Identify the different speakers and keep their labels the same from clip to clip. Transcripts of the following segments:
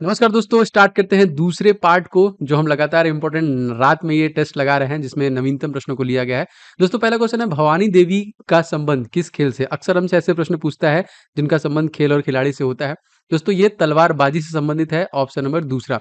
Speaker 1: नमस्कार दोस्तों, स्टार्ट करते हैं दूसरे पार्ट को जो हम लगातार इंपॉर्टेंट रात में ये टेस्ट लगा रहे हैं जिसमें नवीनतम प्रश्नों को लिया गया है। दोस्तों पहला क्वेश्चन है, भवानी देवी का संबंध किस खेल से? अक्सर हमसे ऐसे प्रश्न पूछता है जिनका संबंध खेल और खिलाड़ी से होता है। दोस्तों ये तलवारबाजी से संबंधित है, ऑप्शन नंबर दूसरा।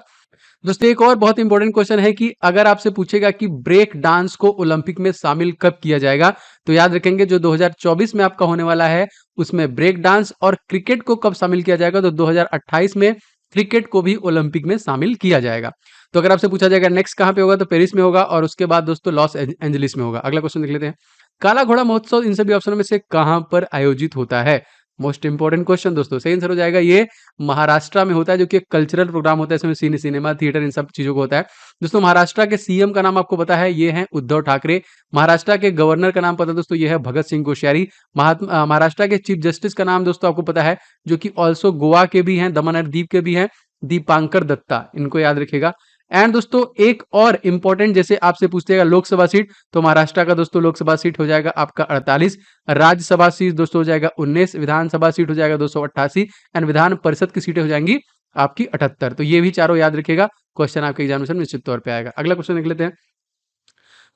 Speaker 1: दोस्तों एक और बहुत इंपॉर्टेंट क्वेश्चन है कि अगर आपसे पूछेगा कि ब्रेक डांस को ओलंपिक में शामिल कब किया जाएगा, तो याद रखेंगे जो 2024 में आपका होने वाला है उसमें ब्रेक डांस, और क्रिकेट को कब शामिल किया जाएगा तो 2028 में क्रिकेट को भी ओलंपिक में शामिल किया जाएगा। तो अगर आपसे पूछा जाएगा नेक्स्ट कहां पे होगा तो पेरिस में होगा, और उसके बाद दोस्तों लॉस एंजलिस में होगा। अगला क्वेश्चन देख लेते हैं, काला घोड़ा महोत्सव इन सभी ऑप्शनों में से कहां पर आयोजित होता है? मोस्ट इंपॉर्टेंट क्वेश्चन दोस्तों, सही आंसर हो जाएगा ये महाराष्ट्र में होता है, जो कि एक कल्चरल प्रोग्राम होता है, इसमें सिनेमा थिएटर इन सब चीजों को होता है। दोस्तों महाराष्ट्र के सीएम का नाम आपको पता है, ये है उद्धव ठाकरे। महाराष्ट्र के गवर्नर का नाम पता है दोस्तों, ये है भगत सिंह कोश्यारी। महाराष्ट्र के चीफ जस्टिस का नाम दोस्तों आपको पता है, जो कि ऑल्सो गोवा के भी हैं, दमन और दीव के भी हैं, दीपांकर दत्ता, इनको याद रखिएगा। एंड दोस्तों एक और इंपॉर्टेंट, जैसे आपसे पूछतेगा लोकसभा सीट, तो महाराष्ट्र का दोस्तों लोकसभा सीट हो जाएगा आपका 48, राज्यसभा सीट दोस्तों हो जाएगा 19, विधानसभा सीट हो जाएगा 288, एंड विधान परिषद की सीटें हो जाएंगी आपकी 78। तो ये भी चारों याद रखिएगा, क्वेश्चन आपके एग्जामिनेशन में निश्चित तौर पर आएगा। अगला क्वेश्चन देख लेते हैं।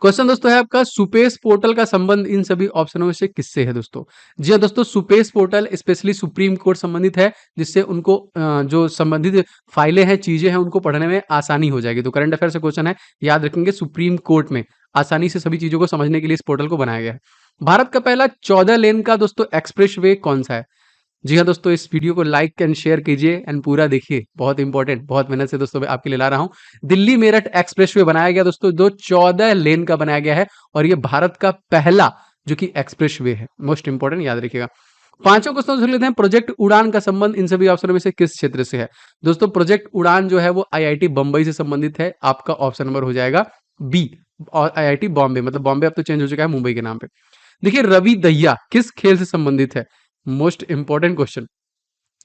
Speaker 1: क्वेश्चन दोस्तों है आपका, सुपेस पोर्टल का संबंध इन सभी ऑप्शनों में से किससे है? दोस्तों जी हाँ दोस्तों, SUPACE portal specially supreme court संबंधित है, जिससे उनको जो संबंधित फाइलें हैं, चीजें हैं, उनको पढ़ने में आसानी हो जाएगी। तो करंट अफेयर से क्वेश्चन है, याद रखेंगे सुप्रीम कोर्ट में आसानी से सभी चीजों को समझने के लिए इस पोर्टल को बनाया गया है। भारत का पहला 14 लेन का दोस्तों एक्सप्रेस वे कौन सा है? जी हाँ दोस्तों, इस वीडियो को लाइक एंड शेयर कीजिए एंड पूरा देखिए, बहुत इंपॉर्टेंट, बहुत मेहनत से दोस्तों मैं आपके लिए ला रहा हूँ। दिल्ली मेरठ एक्सप्रेसवे बनाया गया दोस्तों, जो 14 लेन का बनाया गया है, और ये भारत का पहला जो कि एक्सप्रेसवे है। मोस्ट इंपॉर्टेंट, याद रखिएगा। पांचों क्वेश्चन देख लेते हैं, प्रोजेक्ट उड़ान का संबंध इन सभी ऑप्शनों में से किस क्षेत्र से है? दोस्तों प्रोजेक्ट उड़ान जो है वो आईआईटी बंबई से संबंधित है, आपका ऑप्शन नंबर हो जाएगा बी, और आईआईटी बॉम्बे, मतलब बॉम्बे अब तो चेंज हो चुका है मुंबई के नाम पे। देखिए रवि दहिया किस खेल से संबंधित है? मोस्ट इंपॉर्टेंट क्वेश्चन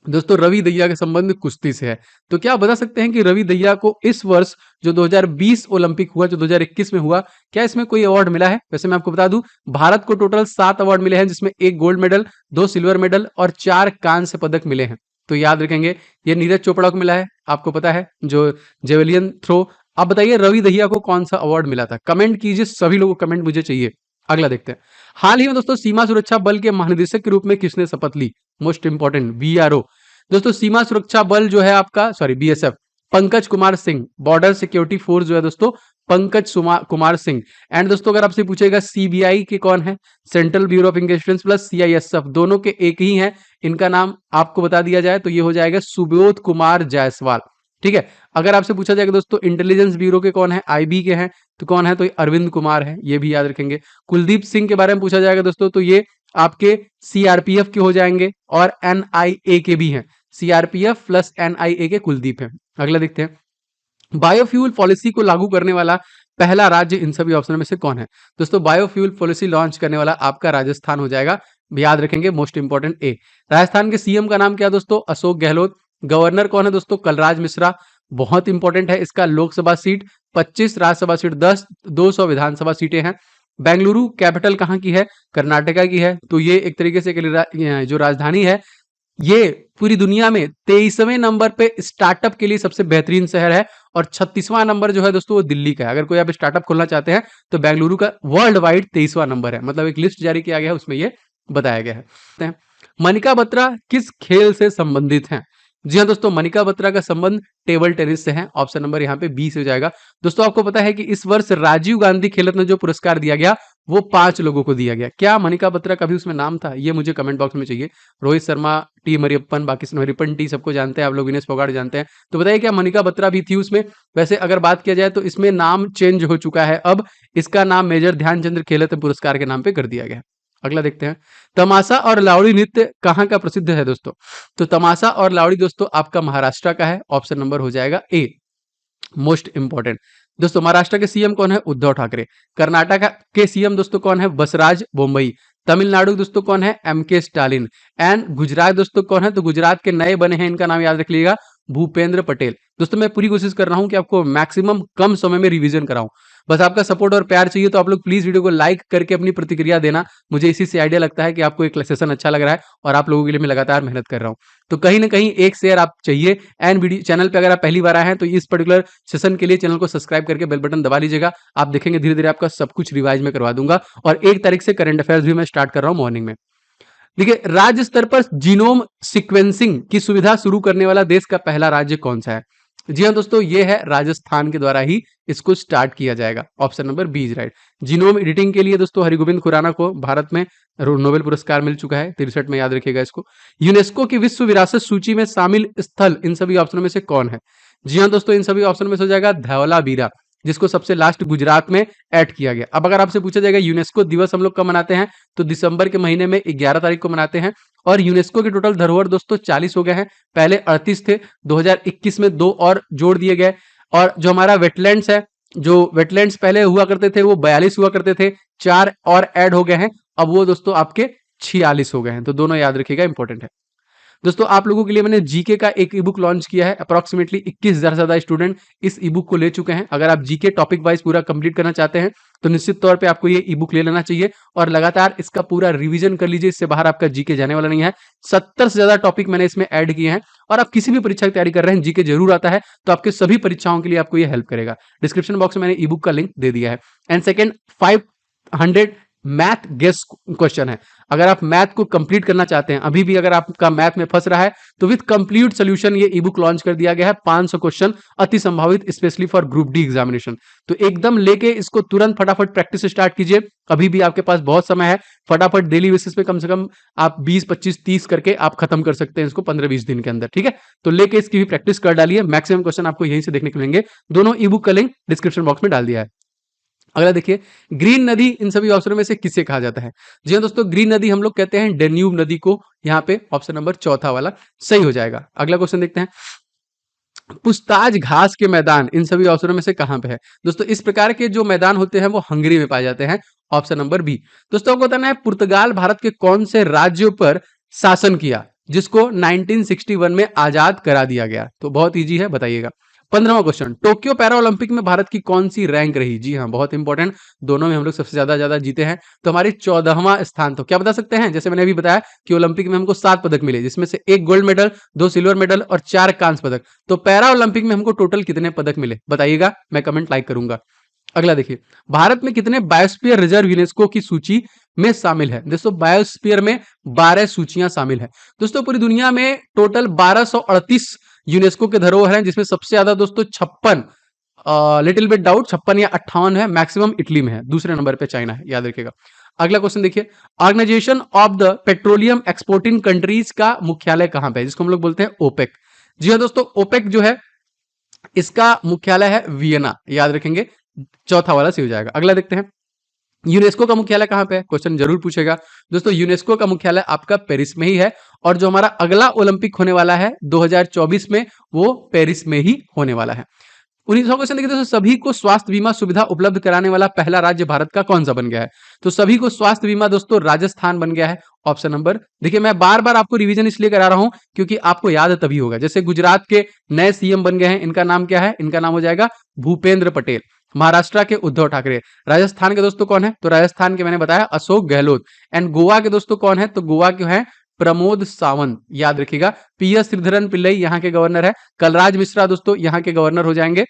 Speaker 1: दोस्तों, रवि दहिया का संबंध कुश्ती से है। तो क्या आप बता सकते हैं कि रवि दहिया को इस वर्ष जो 2020 ओलंपिक हुआ, जो 2021 में हुआ, क्या इसमें कोई अवार्ड मिला है? वैसे मैं आपको बता दूं, भारत को टोटल 7 अवार्ड मिले हैं, जिसमें 1 गोल्ड मेडल, 2 सिल्वर मेडल और 4 कांस्य पदक मिले हैं। तो याद रखेंगे, ये नीरज चोपड़ा को मिला है, आपको पता है, जो जेवलियन थ्रो। आप बताइए रवि दहिया को कौन सा अवार्ड मिला था? कमेंट कीजिए, सभी लोगों को कमेंट मुझे चाहिए। अगला देखते हैं, हाल ही में दोस्तों सीमा सुरक्षा बल के महानिदेशक के रूप में किसने शपथ ली? Most important, BRO. दोस्तों सीमा सुरक्षा बल जो है आपका, sorry BSF, Pankaj Kumar Singh. Border security force जो है दोस्तों, पंकज कुमार सिंह। एंड दोस्तों अगर आपसे पूछेगा सीबीआई के कौन है, central bureau of investigation plus CISF, दोनों के एक ही है, इनका नाम आपको बता दिया जाए तो ये हो जाएगा सुबोध कुमार जायसवाल। ठीक है, अगर आपसे पूछा जाएगा दोस्तों इंटेलिजेंस ब्यूरो के कौन है, आईबी के हैं, तो कौन है, तो अरविंद कुमार है, ये भी याद रखेंगे। कुलदीप सिंह के बारे में पूछा जाएगा दोस्तों, तो ये आपके सीआरपीएफ के हो जाएंगे, और एनआईए के भी हैं, सीआरपीएफ प्लस एनआईए के कुलदीप हैं। अगला देखते हैं, बायोफ्यूल पॉलिसी को लागू करने वाला पहला राज्य इन सभी ऑप्शन में से कौन है? दोस्तों बायोफ्यूल पॉलिसी लॉन्च करने वाला आपका राजस्थान हो जाएगा, याद रखेंगे, मोस्ट इंपॉर्टेंट ए। राजस्थान के सीएम का नाम क्या दोस्तों? अशोक गहलोत। गवर्नर कौन है दोस्तों? कलराज मिश्रा। बहुत इंपॉर्टेंट है, इसका लोकसभा सीट 25, राज्यसभा सीट 10, 200 विधानसभा सीटें हैं। बेंगलुरु कैपिटल कहाँ की है? कर्नाटका की है। तो ये एक तरीके से जो राजधानी है, ये पूरी दुनिया में 23वें नंबर पे स्टार्टअप के लिए सबसे बेहतरीन शहर है, और 36वां नंबर जो है दोस्तों वो दिल्ली का है। अगर कोई आप स्टार्टअप खोलना चाहते हैं तो बेंगलुरु का वर्ल्ड वाइड 23वां नंबर है, मतलब एक लिस्ट जारी किया गया है, उसमें ये बताया गया है। मनिका बत्रा किस खेल से संबंधित हैं? जी हाँ दोस्तों, मनिका बत्रा का संबंध टेबल टेनिस से है, ऑप्शन नंबर यहाँ पे बी से हो जाएगा। दोस्तों आपको पता है कि इस वर्ष राजीव गांधी खेल रत्न जो पुरस्कार दिया गया वो 5 लोगों को दिया गया। क्या मनिका बत्रा का भी उसमें नाम था? ये मुझे कमेंट बॉक्स में चाहिए। रोहित शर्मा, टी मरियप्पन, बाकी मरियप्पन टी सबको जानते हैं आप लोग, विनेश फोगाट जानते हैं, तो बताइए क्या मनिका बत्रा भी थी उसमें? वैसे अगर बात किया जाए तो इसमें नाम चेंज हो चुका है, अब इसका नाम मेजर ध्यानचंद्र खेल रत्न पुरस्कार के नाम पे कर दिया गया। अगला देखते हैं, तमाशा और लावड़ी नृत्य कहाँ का प्रसिद्ध है दोस्तों? तो तमाशा और लावड़ी दोस्तों आपका महाराष्ट्र का है, ऑप्शन नंबर हो जाएगा ए, मोस्ट इंपॉर्टेंट। दोस्तों महाराष्ट्र के सीएम कौन है? उद्धव ठाकरे। कर्नाटक के सीएम दोस्तों कौन है? बसराज बोम्मई। तमिलनाडु दोस्तों कौन है? MK Stalin. एंड गुजरात दोस्तों कौन है? तो गुजरात के नए बने हैं, इनका नाम याद रख लीजिएगा, भूपेंद्र पटेल। दोस्तों मैं पूरी कोशिश कर रहा हूं कि आपको मैक्सिमम कम समय में रिवीजन कराऊं। बस आपका सपोर्ट और प्यार चाहिए, तो आप लोग प्लीज वीडियो को लाइक करके अपनी प्रतिक्रिया देना। मुझे इसी से आइडिया लगता है कि आपको एक सेशन अच्छा लग रहा है और आप लोगों के लिए मैं लगातार मेहनत कर रहा हूं। तो कहीं ना कहीं एक शेयर आप चाहिए। एंड वीडियो चैनल पे अगर आप पहली बार आए हैं तो इस पर्टिकुलर सेशन के लिए चैनल को सब्सक्राइब करके बेल बटन दबा लीजिएगा। आप देखेंगे धीरे धीरे आपका सब कुछ रिवाइज में करवा दूंगा। और 1 तारीख से करंट अफेयर्स भी मैं स्टार्ट कर रहा हूं मॉर्निंग में। देखिए, राज्य स्तर पर जीनोम सीक्वेंसिंग की सुविधा शुरू करने वाला देश का पहला राज्य कौन सा है? जी हाँ दोस्तों, ये है राजस्थान के द्वारा ही इसको स्टार्ट किया जाएगा। Option number B is right. Genome editing के लिए दोस्तों हरिगोविंद खुराना को भारत में नोबेल पुरस्कार मिल चुका है 63 में, याद रखिएगा इसको। यूनेस्को की विश्व विरासत सूची में शामिल स्थल इन सभी ऑप्शनों में से कौन है? जी हाँ दोस्तों, इन सभी ऑप्शन में से हो जाएगा धौलावीरा, जिसको सबसे लास्ट गुजरात में ऐड किया गया। अब अगर आपसे पूछा जाएगा यूनेस्को दिवस हम लोग कब मनाते हैं, तो दिसंबर के महीने में 11 तारीख को मनाते हैं। और यूनेस्को के टोटल धरोहर दोस्तों 40 हो गए हैं, पहले 38 थे, 2021 में 2 और जोड़ दिए गए। और जो हमारा वेटलैंड्स है, जो वेटलैंड्स पहले हुआ करते थे वो 42 हुआ करते थे, 4 और ऐड हो गए हैं, अब वो दोस्तों आपके 46 हो गए हैं। तो दोनों याद रखिएगा, इंपॉर्टेंट है। दोस्तों आप लोगों के लिए मैंने जीके का एक ई बुक लॉन्च किया है। अप्रॉक्सीमेटली 21,000 से ज्यादा स्टूडेंट इस ई बुक को ले चुके हैं। अगर आप जीके टॉपिक वाइज पूरा कंप्लीट करना चाहते हैं तो निश्चित तौर पे आपको ये ई बुक ले लेना चाहिए और लगातार इसका पूरा रिवीजन कर लीजिए। इससे बाहर आपका जीके जाने वाला नहीं है। 70 से ज्यादा टॉपिक मैंने इसमें ऐड किए हैं। और आप किसी भी परीक्षा की तैयारी कर रहे हैं, जीके जरूर आता है, तो आपके सभी परीक्षाओं के लिए आपको ये हेल्प करेगा। डिस्क्रिप्शन बॉक्स में मैंने ई बुक का लिंक दे दिया है। And second, 500 math guess question है। अगर आप मैथ को कंप्लीट करना चाहते हैं, अभी भी अगर आपका मैथ में फंस रहा है, तो विद कंप्लीट सोल्यूशन ये ई बुक लॉन्च कर दिया गया है। 500 क्वेश्चन अति संभावित, specially for group D examination. तो एकदम लेके इसको तुरंत फटाफट प्रैक्टिस स्टार्ट कीजिए। अभी भी आपके पास बहुत समय है। फटाफट डेली बेसिस पे कम से कम आप 20, 25, 30 करके आप खत्म कर सकते हैं इसको 15-20 दिन के अंदर, ठीक है। तो लेके इसकी भी प्रैक्टिस कर डालिए। मैक्सिमम क्वेश्चन आपको यहीं से देखने को मिलेंगे। दोनों ई बुक का लिंक डिस्क्रिप्शन बॉक्स में डाल दिया है। अगला देखिए, ग्रीन नदी इन सभी ऑप्शनों में से किसे कहा जाता है? जी हाँ दोस्तों, ग्रीन नदी हम लोग कहते हैं डेन्यूब नदी को। यहाँ पे ऑप्शन नंबर चौथा वाला सही हो जाएगा। अगला क्वेश्चन देखते हैं, पुस्ताज घास के मैदान इन सभी ऑप्शनों में से कहां पे है? दोस्तों इस प्रकार के जो मैदान होते हैं वो हंगरी में पाए जाते हैं। Option number B. दोस्तों आपको बताना है, पुर्तगाल भारत के कौन से राज्यों पर शासन किया जिसको 1961 में आजाद करा दिया गया? तो बहुत इजी है, बताइएगा। 15वां क्वेश्चन, टोक्यो पैरा ओलंपिक में भारत की कौन सी रैंक रही? जी हाँ, बहुत इंपॉर्टेंट, दोनों में हम लोग सबसे ज्यादा जीते हैं। तो हमारी 14वां स्थान। तो क्या बता सकते हैं? जैसे मैंने अभी बताया कि ओलंपिक में हमको 7 पदक मिले, जिसमें से 1 गोल्ड मेडल, 2 सिल्वर मेडल और 4 कांस्य पदक। तो पैरा ओलंपिक में हमको टोटल कितने पदक मिले, बताइएगा, मैं कमेंट लाइक करूंगा। अगला देखिए, भारत में कितने बायोस्फीयर रिजर्व यूनेस्को की सूची में शामिल है? दोस्तों बायोस्फीयर में 12 सूचियां शामिल है। दोस्तों पूरी दुनिया में टोटल 1238 यूनेस्को के धरोहर हैं, जिसमें सबसे ज्यादा दोस्तों 56, लिटिल बिट डाउट 56 या 58 है, मैक्सिमम इटली में है, दूसरे नंबर पे चाइना है, याद रखिएगा। अगला क्वेश्चन देखिए, Organisation of the Petroleum Exporting Countries का मुख्यालय कहां पे है, जिसको हम लोग बोलते हैं ओपेक? जी हाँ दोस्तों, ओपेक जो है इसका मुख्यालय है वियना, याद रखेंगे, चौथा वाला सही हो जाएगा। अगला देखते हैं, यूनेस्को का मुख्यालय कहां पे है? क्वेश्चन जरूर पूछेगा। दोस्तों यूनेस्को का मुख्यालय आपका पेरिस में ही है। और जो हमारा अगला ओलंपिक होने वाला है 2024 में, वो पेरिस में ही होने वाला है। 19वां क्वेश्चन देखिए दोस्तों, सभी को स्वास्थ्य बीमा सुविधा उपलब्ध कराने वाला पहला राज्य भारत का कौन सा बन गया है? तो सभी को स्वास्थ्य बीमा दोस्तों राजस्थान बन गया है। ऑप्शन नंबर, देखिए मैं बार बार आपको रिवीजन इसलिए करा रहा हूं क्योंकि आपको याद तभी होगा। जैसे गुजरात के नए सीएम बन गए हैं, इनका नाम क्या है? इनका नाम हो जाएगा भूपेंद्र पटेल। महाराष्ट्र के उद्धव ठाकरे। राजस्थान के दोस्तों कौन है? तो राजस्थान के मैंने बताया अशोक गहलोत। एंड गोवा के दोस्तों कौन है? तो गोवा के हैं प्रमोद सावंत, याद रखिएगा। पीएस श्रीधरन पिल्लई यहाँ के गवर्नर है। कलराज मिश्रा दोस्तों यहाँ के गवर्नर हो जाएंगे।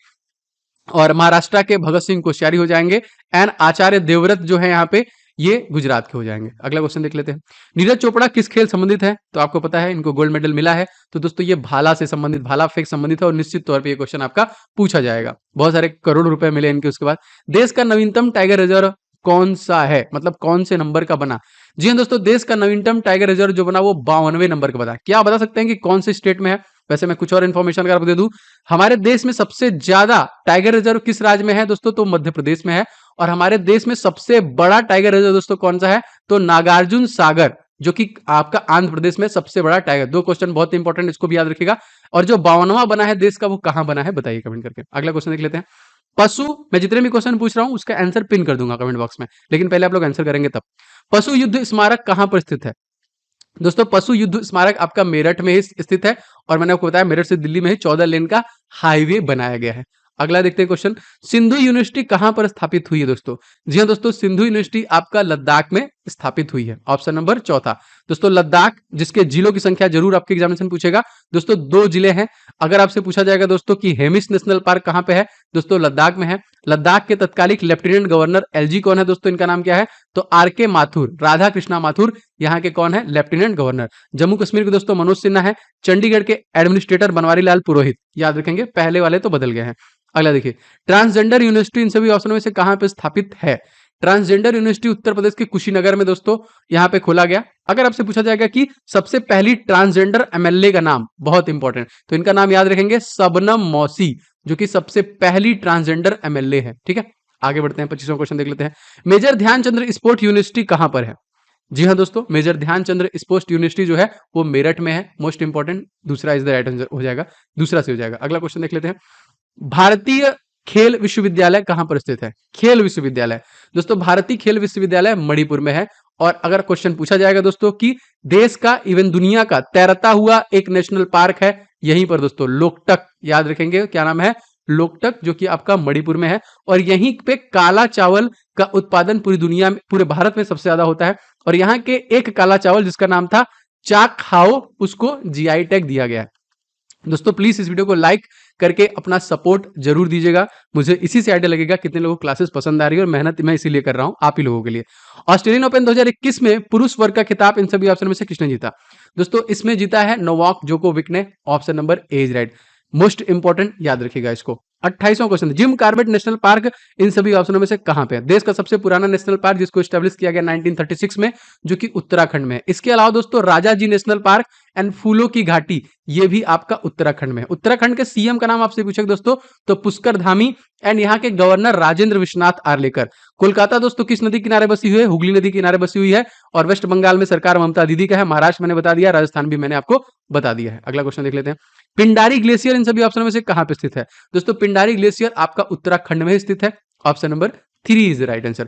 Speaker 1: और महाराष्ट्र के भगत सिंह कोश्यारी हो जाएंगे। एंड आचार्य देवव्रत जो है यहाँ पे, ये गुजरात के हो जाएंगे। अगला क्वेश्चन देख लेते हैं, नीरज चोपड़ा किस खेल संबंधित है? तो आपको पता है इनको गोल्ड मेडल मिला है। तो दोस्तों ये भाला से संबंधित, भाला फेंक संबंधित है और निश्चित तौर पे ये क्वेश्चन आपका पूछा जाएगा। बहुत सारे करोड़ रुपए मिले इनके। उसके बाद, देश का नवीनतम टाइगर रिजर्व कौन सा है, मतलब कौन से नंबर का बना? जी हाँ दोस्तों, देश का नवीनतम टाइगर रिजर्व जो बना वो 52वें नंबर का बना। क्या बता सकते हैं कि कौन से स्टेट में है? वैसे मैं कुछ और इन्फॉर्मेशन अगर आपको दे दूं, हमारे देश में सबसे ज्यादा टाइगर रिजर्व किस राज्य में है दोस्तों? तो मध्य प्रदेश में है। और हमारे देश में सबसे बड़ा टाइगर रिजर्व दोस्तों कौन सा है? तो नागार्जुन सागर, जो कि आपका आंध्र प्रदेश में सबसे बड़ा टाइगर। 2 क्वेश्चन बहुत इंपॉर्टेंट, इसको भी याद रखिएगा। और जो 52वां बना है देश का, वो कहां बना है बताइए कमेंट करके। अगला क्वेश्चन देख लेते हैं, पशु, मैं जितने भी क्वेश्चन पूछ रहा हूं उसका आंसर पिन कर दूंगा कमेंट बॉक्स में, लेकिन पहले आप लोग आंसर करेंगे तब। पशु युद्ध स्मारक कहां पर स्थित है? दोस्तों पशु युद्ध स्मारक आपका मेरठ में ही स्थित है और मैंने आपको बताया मेरठ से दिल्ली में ही 14 लेन का हाईवे बनाया गया है। अगला देखते हैं क्वेश्चन, सिंधु यूनिवर्सिटी कहां पर स्थापित हुई है दोस्तों? जी हाँ दोस्तों, सिंधु यूनिवर्सिटी आपका लद्दाख में स्थापित हुई है। ऑप्शन नंबर चौथा। दोस्तों लद्दाख, जिसके जिलों की संख्या जरूर आपके एग्जामिनेशन पूछेगा दोस्तों, 2 जिले हैं। अगर आपसे पूछा जाएगा दोस्तों कि हेमिस नेशनल पार्क कहां पे है, दोस्तों लद्दाख में है। लद्दाख के तत्कालिक लेफ्टिनेंट गवर्नर एलजी कौन है दोस्तों? इनका नाम क्या है? तो आरके माथुर, राधा कृष्णा माथुर यहाँ के कौन है? Lieutenant governor. जम्मू कश्मीर के दोस्तों मनोज सिन्हा है। चंडीगढ़ के एडमिनिस्ट्रेटर बनवारी लाल पुरोहित, याद रखेंगे, पहले वाले तो बदल गए हैं। अगला देखिए, ट्रांसजेंडर यूनिवर्सिटी इन सभी ऑप्शनों में से कहां पे स्थापित है? ट्रांसजेंडर यूनिवर्सिटी उत्तर प्रदेश के कुशीनगर में दोस्तों यहां पे खोला गया। अगर आपसे पूछा जाएगा कि सबसे पहली ट्रांसजेंडर एमएलए का नाम, बहुत इंपॉर्टेंट, तो इनका नाम याद रखेंगे, शबनम मौसी, जो कि सबसे पहली ट्रांसजेंडर एमएलए है। ठीक है, आगे बढ़ते हैं, 25वां क्वेश्चन देख लेते हैं। मेजर ध्यानचंद्र स्पोर्ट यूनिवर्सिटी कहां पर है? जी हाँ दोस्तों, मेजर ध्यानचंद्र स्पोर्ट्स यूनिवर्सिटी जो है वो मेरठ में है। मोस्ट इंपॉर्टेंट, दूसरा इज द राइट आंसर हो जाएगा, दूसरा से हो जाएगा। अगला क्वेश्चन देख लेते हैं, भारतीय खेल विश्वविद्यालय कहां पर स्थित है? खेल विश्वविद्यालय दोस्तों, भारतीय खेल विश्वविद्यालय मणिपुर में है। और अगर क्वेश्चन पूछा जाएगा दोस्तों कि देश का इवन दुनिया का तैरता हुआ एक नेशनल पार्क है यहीं पर दोस्तों, लोकटक, याद रखेंगे क्या नाम है? लोकटक, जो कि आपका मणिपुर में है। और यहीं पे काला चावल का उत्पादन पूरी दुनिया में, पूरे भारत में सबसे ज्यादा होता है। और यहाँ के एक काला चावल जिसका नाम था चाक खाओ, उसको जीआई टैग दिया गया है। दोस्तों प्लीज इस वीडियो को लाइक करके अपना सपोर्ट जरूर दीजिएगा। मुझे इसी से आइडिया लगेगा कितने लोगों को क्लासेस पसंद आ रही है, और मेहनत मैं इसीलिए कर रहा हूं आप ही लोगों के लिए। ऑस्ट्रेलियन ओपन 2021 में पुरुष वर्ग का खिताब इन सभी ऑप्शन में से किसने जीता? दोस्तों इसमें जीता है नोवाक जोकोविक ने। Option number A is right, most important, याद रखिएगा इसको। 28वां question, Jim Corbett National Park इन सभी ऑप्शनों में से कहां पे है? देश का सबसे पुराना नेशनल पार्क जिसको एस्टेब्लिश किया गया 1936 में, जो कि उत्तराखंड में है। इसके अलावा दोस्तों राजा जी नेशनल पार्क एंड फूलों की घाटी, ये भी आपका उत्तराखंड में है। उत्तराखंड के सीएम का नाम आपसे पूछे दोस्तों तो पुष्कर धामी, एंड यहाँ के गवर्नर राजेंद्र विश्वनाथ आर्लेकर। कोलकाता दोस्तों किस नदी किनारे बसी हुई है? हुगली नदी किनारे बसी हुई है। और वेस्ट बंगाल में सरकार ममता दीदी का है। महाराष्ट्र मैंने बता दिया, राजस्थान भी मैंने आपको बता दिया है। अगला क्वेश्चन देख लेते हैं, पिंडारी ग्लेशियर इन सभी ऑप्शनों में से कहां पे स्थित है? दोस्तों पिंडारी ग्लेशियर आपका उत्तराखंड में स्थित है। Option number 3 is the right answer.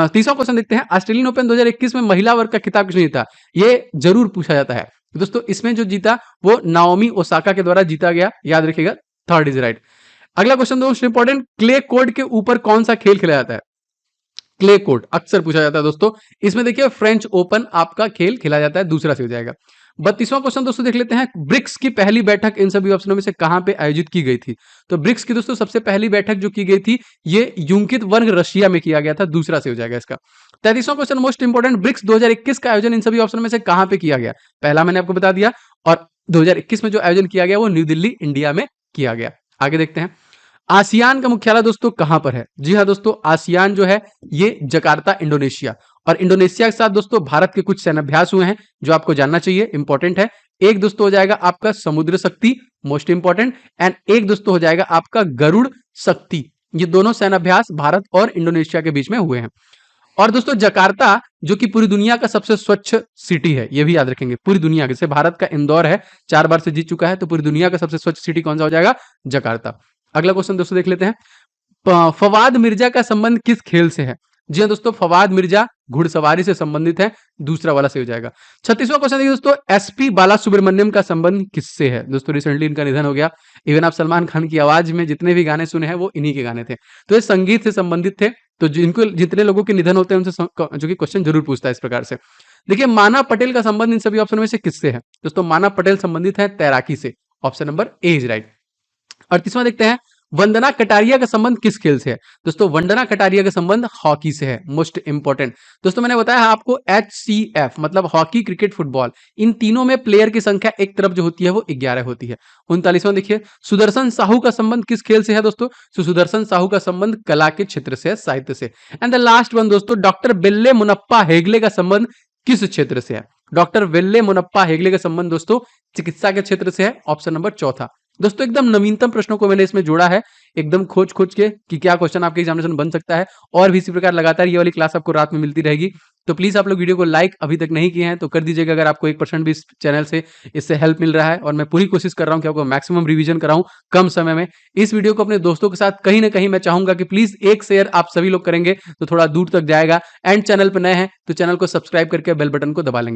Speaker 1: तीसरा क्वेश्चन देखते हैं, ऑस्ट्रेलियन ओपन 2021 में महिला वर्ग का खिताब किसने जीता? ये जरूर पूछा जाता है दोस्तों। इसमें जो जीता वो नाओमी ओसाका के द्वारा जीता गया, याद रखिएगा, थर्ड इज राइट। अगला क्वेश्चन दोस्तों इंपॉर्टेंट, क्ले कोर्ट के ऊपर कौन सा खेल खेला जाता है? क्ले कोर्ट अक्सर पूछा जाता है दोस्तों। इसमें देखिए फ्रेंच ओपन आपका खेल खेला जाता है, दूसरा से हो जाएगा। 32वां क्वेश्चन दोस्तों देख लेते हैं, ब्रिक्स की पहली बैठक इन सभी ऑप्शनों में से कहां पे आयोजित की गई थी? तो ब्रिक्स की दोस्तों सबसे पहली बैठक जो की गई थी ये यूंकित वर्ग रशिया में किया गया था, दूसरा से हो जाएगा इसका। 33वां क्वेश्चन मोस्ट इंपोर्टेंट, ब्रिक्स 2021 का आयोजन इन सभी ऑप्शन में से कहां पे किया गया? पहला मैंने आपको बता दिया, और 2021 में जो आयोजन किया गया वो न्यू दिल्ली इंडिया में किया गया। आगे देखते हैं, आसियान का मुख्यालय दोस्तों कहां पर है? जी हाँ दोस्तों, आसियान जो है ये जकार्ता इंडोनेशिया, और इंडोनेशिया के साथ दोस्तों भारत के कुछ सैन्याभ्यास हुए हैं जो आपको जानना चाहिए, इंपॉर्टेंट है। एक दोस्तों हो जाएगा आपका समुद्र शक्ति, मोस्ट इंपॉर्टेंट, एंड एक दोस्तों हो जाएगा आपका गरुड़ शक्ति। ये दोनों सैन्याभ्यास भारत और इंडोनेशिया के बीच में हुए हैं। और दोस्तों जकार्ता जो कि पूरी दुनिया का सबसे स्वच्छ सिटी है, ये भी याद रखेंगे, पूरी दुनिया के, जैसे भारत का इंदौर है 4 बार से जीत चुका है, तो पूरी दुनिया का सबसे स्वच्छ सिटी कौन सा हो जाएगा? जकार्ता। अगला क्वेश्चन दोस्तों देख लेते हैं, फवाद मिर्जा का संबंध किस खेल से है? जी हाँ दोस्तों, फवाद मिर्जा घुड़सवारी से संबंधित है, दूसरा वाला से हो जाएगा। 36वां क्वेश्चन देखिए दोस्तों, एसपी बाला सुब्रमण्यम का संबंध किससे है? दोस्तों रिसेंटली इनका निधन हो गया। इवन आप सलमान खान की आवाज में जितने भी गाने सुने हैं वो इन्हीं के गाने थे, तो ये संगीत से संबंधित थे। तो जिनको जितने लोगों के निधन होते हैं उनसे जो कि क्वेश्चन जरूर पूछता है इस प्रकार से। देखिए माना पटेल का संबंध इन सभी ऑप्शन में से किससे है? दोस्तों माना पटेल संबंधित है तैराकी से। Option number A is right. 38वां देखते हैं, वंदना कटारिया का संबंध किस खेल से है? दोस्तों वंदना कटारिया का संबंध हॉकी से है, मोस्ट इंपॉर्टेंट। दोस्तों मैंने बताया आपको HCF मतलब हॉकी, क्रिकेट, फुटबॉल, इन तीनों में प्लेयर की संख्या एक तरफ जो होती है वो 11 होती है। 39वां देखिए, सुदर्शन साहू का संबंध किस खेल से है? दोस्तों सुदर्शन साहू का संबंध कला के क्षेत्र से है, साहित्य से। एंड द लास्ट वन दोस्तों, डॉक्टर बेल्ले मुनप्पा हेगले का संबंध किस क्षेत्र से है? डॉक्टर वेल्ले मुनप्पा हेगले का संबंध दोस्तों चिकित्सा के क्षेत्र से है। ऑप्शन नंबर चौथा। दोस्तों एकदम नवीनतम प्रश्नों को मैंने इसमें जोड़ा है, एकदम खोज खोज के कि क्या क्वेश्चन आपके एग्जामिनेशन बन सकता है। और भी इसी प्रकार लगातार ये वाली क्लास आपको रात में मिलती रहेगी। तो प्लीज आप लोग वीडियो को लाइक अभी तक नहीं किए हैं तो कर दीजिएगा, अगर आपको 1% भी इस चैनल से इससे हेल्प मिल रहा है। और मैं पूरी कोशिश कर रहा हूं कि आपको मैक्सिमम रिवीजन कराऊं कम समय में। इस वीडियो को अपने दोस्तों के साथ कहीं ना कहीं मैं चाहूंगा कि प्लीज एक शेयर आप सभी लोग करेंगे तो थोड़ा दूर तक जाएगा। एंड चैनल पर नए हैं तो चैनल को सब्सक्राइब करके बेल बटन को दबा लेंगे।